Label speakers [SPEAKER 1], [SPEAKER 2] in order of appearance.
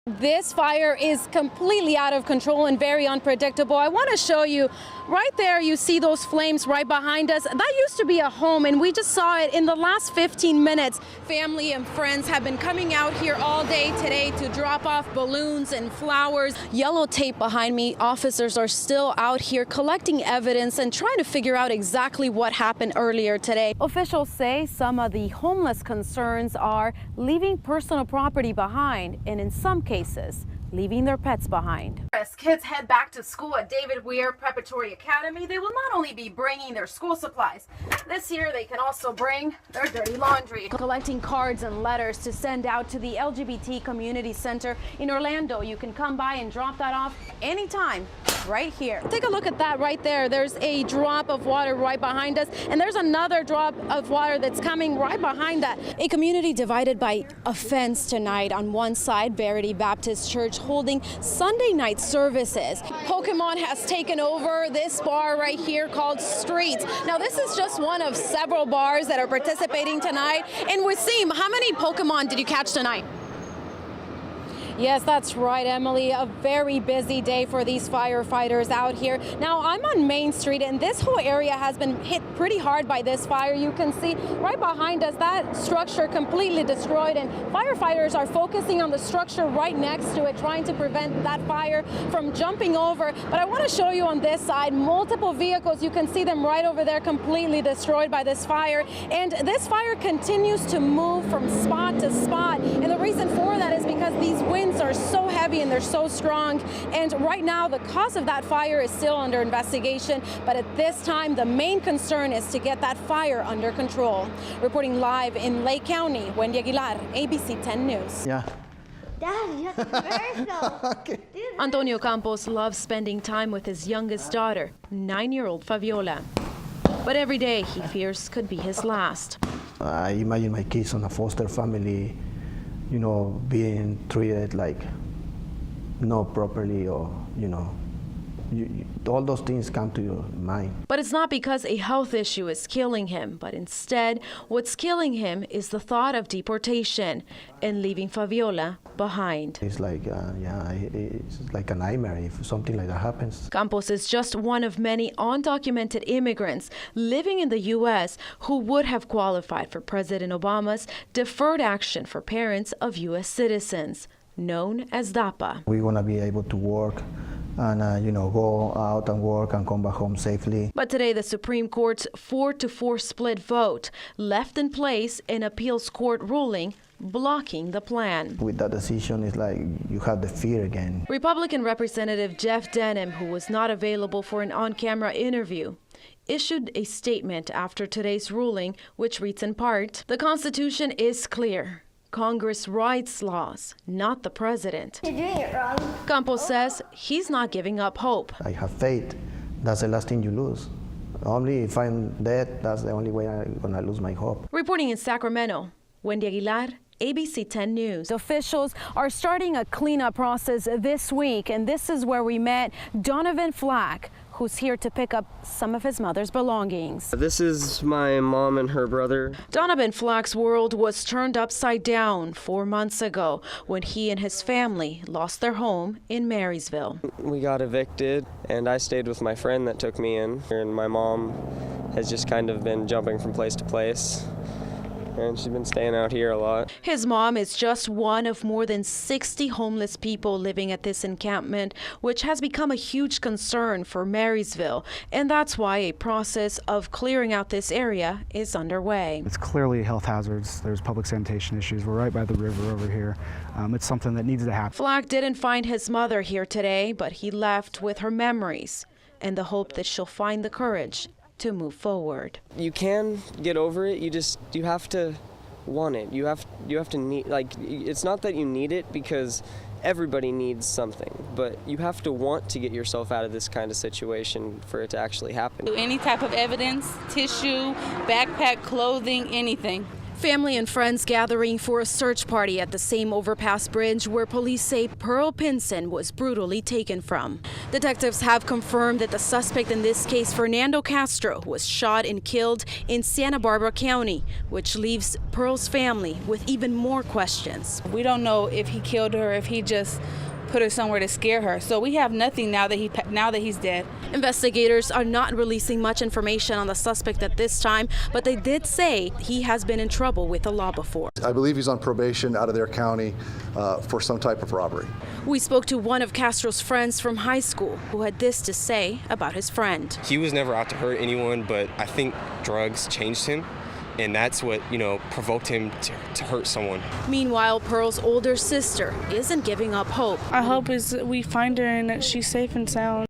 [SPEAKER 1] This fire is completely out of control and very unpredictable. I want to show you right there. You see those flames right behind us. That used to be a home, and we just saw it in the last 15 minutes. Family and friends have been coming out here all day today to drop off balloons and flowers. Yellow tape behind me. Officers are still out here collecting evidence and trying to figure out exactly what happened earlier today. Officials say some of the homeless concerns are leaving personal property behind, and in some cases, leaving their pets behind. As kids head back to school at David Weir Preparatory Academy, they will not only be bringing their school supplies. This year, they can also bring their dirty laundry. Collecting cards and letters to send out to the LGBT Community Center in Orlando. You can come by and drop that off anytime. Right here. Take a look at that right there. There's a drop of water right behind us, and there's another drop of water that's coming right behind that. A community divided by a fence tonight. On one side, Verity Baptist Church holding Sunday night services. Pokemon has taken over this bar right here called Streets. Now, this is just one of several bars that are participating tonight. And Wasim, how many Pokemon did you catch tonight? Yes, that's right, Emily. A very busy day for these firefighters out here. Now, I'm on Main Street, and this whole area has been hit pretty hard by this fire. You can see right behind us that structure completely destroyed, and firefighters are focusing on the structure right next to it, trying to prevent that fire from jumping over. But I want to show you on this side, multiple vehicles. You can see them right over there, completely destroyed by this fire. And this fire continues to move from spot to spot. And the reason for that is because these winds are so heavy and they're so strong, and right now the cause of that fire is still under investigation, but at this time the main concern is to get that fire under control. Reporting live in Lake County, Wendy Aguilar, ABC 10 News.
[SPEAKER 2] Yeah.
[SPEAKER 3] Dad, you have to rehearsal.
[SPEAKER 2] Okay.
[SPEAKER 1] Antonio Campos loves spending time with his youngest daughter, 9-year-old Fabiola. But every day he fears could be his last.
[SPEAKER 2] I imagine my kids on a foster family, you know, being treated like not properly, or, you know, all those things come to your mind.
[SPEAKER 1] But it's not because a health issue is killing him, but instead what's killing him is the thought of deportation and leaving Fabiola behind.
[SPEAKER 2] It's like, it's like a nightmare if something like that happens.
[SPEAKER 1] Campos is just one of many undocumented immigrants living in the U.S. who would have qualified for President Obama's Deferred Action for Parents of U.S. Citizens, known as DAPA.
[SPEAKER 2] We're going to be able to work and, you know, go out and work and come back home safely.
[SPEAKER 1] But today, the Supreme Court's 4-4 split vote left in place an appeals court ruling blocking the plan.
[SPEAKER 2] With that decision, it's like you have the fear again.
[SPEAKER 1] Republican Representative Jeff Denham, who was not available for an on-camera interview, issued a statement after today's ruling, which reads in part, "The Constitution is clear. Congress writes laws, not the president."
[SPEAKER 3] You're doing it wrong.
[SPEAKER 1] Campos says he's not giving up hope.
[SPEAKER 2] I have faith. That's the last thing you lose. Only if I'm dead, that's the only way I'm going to lose my hope.
[SPEAKER 1] Reporting in Sacramento, Wendy Aguilar, ABC 10 News. Officials are starting a cleanup process this week, and this is where we met Donovan Flack, who's here to pick up some of his mother's belongings.
[SPEAKER 4] This is my mom and her brother.
[SPEAKER 1] Donovan Flack's world was turned upside down 4 months ago when he and his family lost their home in Marysville.
[SPEAKER 4] We got evicted, and I stayed with my friend that took me in. And my mom has just kind of been jumping from place to place, and she's been staying out here a lot.
[SPEAKER 1] His mom is just one of more than 60 homeless people living at this encampment, which has become a huge concern for Marysville. And that's why a process of clearing out this area is underway.
[SPEAKER 5] It's clearly health hazards. There's public sanitation issues. We're right by the river over here. It's something that needs to happen.
[SPEAKER 1] Flack didn't find his mother here today, but he left with her memories and the hope that she'll find the courage to move forward.
[SPEAKER 4] You can get over it. You have to want it. You have to need, like, it's not that you need it, because everybody needs something, but you have to want to get yourself out of this kind of situation for it to actually happen.
[SPEAKER 6] Any type of evidence, tissue, backpack, clothing, anything.
[SPEAKER 1] Family and friends gathering for a search party at the same overpass bridge where police say Pearl Pinson was brutally taken from. Detectives have confirmed that the suspect in this case, Fernando Castro, was shot and killed in Santa Barbara County, which leaves Pearl's family with even more questions.
[SPEAKER 6] We don't know if he killed her, if he just put her somewhere to scare her. So we have nothing now that he's dead.
[SPEAKER 1] Investigators are not releasing much information on the suspect at this time, but they did say he has been in trouble with the law before.
[SPEAKER 7] I believe he's on probation out of their county for some type of robbery.
[SPEAKER 1] We spoke to one of Castro's friends from high school who had this to say about his friend.
[SPEAKER 8] He was never out to hurt anyone, but I think drugs changed him. And that's what, provoked him to hurt someone.
[SPEAKER 1] Meanwhile, Pearl's older sister isn't giving up hope.
[SPEAKER 9] Our hope is that we find her and that she's safe and sound.